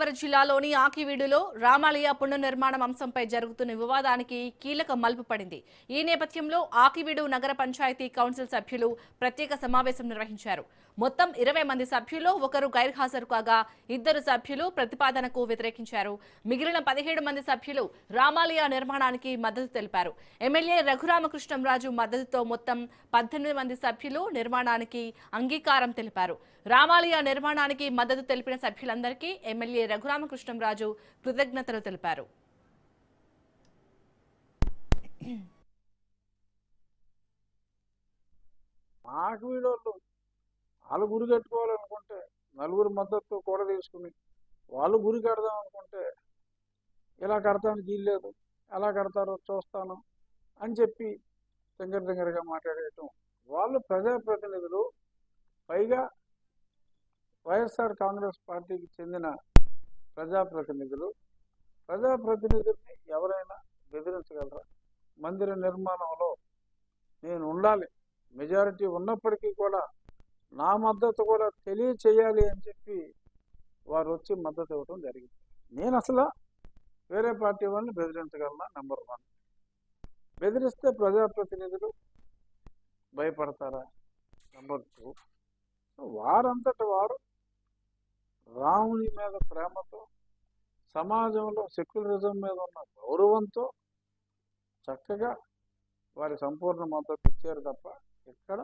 గోదావరి జిల్లాలోని ఆకివీడులో రామాలయ పునర్నిర్మాణం అంశంపై జరుగుతున్న వివాదానికి కీలక మలుపు పడింది. ఈ నేపథ్యంలో ఆకివీడు నగర పంచాయతీ కౌన్సిల్ సభ్యులు ప్రత్యేక సమావేశం నిర్వహించారు. మొత్తం 20 మంది సభ్యుల్లో ఒకరు గైర్హాజరు కాగా 2 సభ్యులు ప్రతిపాదనకు వ్యతిరేకించారు. మిగిలిన 17 మంది సభ్యులు రామాలయ నిర్మాణానికి మద్దతు తెలిపారు. ఎమ్మెల్యే రఘురామకృష్ణంరాజు మద్దతుతో మొత్తం 18 మంది సభ్యులు నిర్మాణానికి అంగీకారం తెలిపారు. రామాలయ నిర్మాణానికి మద్దతు తెలిపిన సభ్యులందరికీ ఎమ్మెల్యే రఘురామకృష్ణంరాజు కృతజ్ఞతలు తెలిపారు. వాళ్ళు గురి కట్టుకోవాలనుకుంటే నలుగురు మద్దతు కూడా తీసుకుని వాళ్ళు గురి కడదాం అనుకుంటే ఇలా కడతానికి వీల్లేదు, ఎలా కడతారో చూస్తాను అని చెప్పి దగ్గరగా మాట్లాడేయటం. వాళ్ళు ప్రజాప్రతినిధులు, పైగా వైఎస్ఆర్ కాంగ్రెస్ పార్టీకి చెందిన ప్రజాప్రతినిధుల్ని ఎవరైనా బెదిరించగలరా? మందిర నిర్మాణంలో నేను ఉండాలి, మెజారిటీ ఉన్నప్పటికీ కూడా నా మద్దతు కూడా తెలియచేయాలి అని చెప్పి వారు వచ్చి మద్దతు ఇవ్వడం జరిగింది. నేను అసలు వేరే పార్టీ వాళ్ళని బెదిరించగలనా? నెంబర్ 1. బెదిరిస్తే ప్రజాప్రతినిధులు భయపడతారా? నెంబర్ 2, వారంతట వారు రాముని మీద ప్రేమతో, సమాజంలో సెక్యులరిజం మీద ఉన్న గౌరవంతో చక్కగా వారి సంపూర్ణ మద్దతు ఇచ్చారు తప్ప ఇక్కడ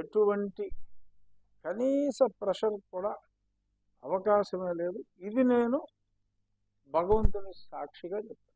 ఎటువంటి కనీస ప్రెషర్ కూడా అవకాశమే లేదు. ఇది నేను భగవంతుని సాక్షిగా చెప్తాను.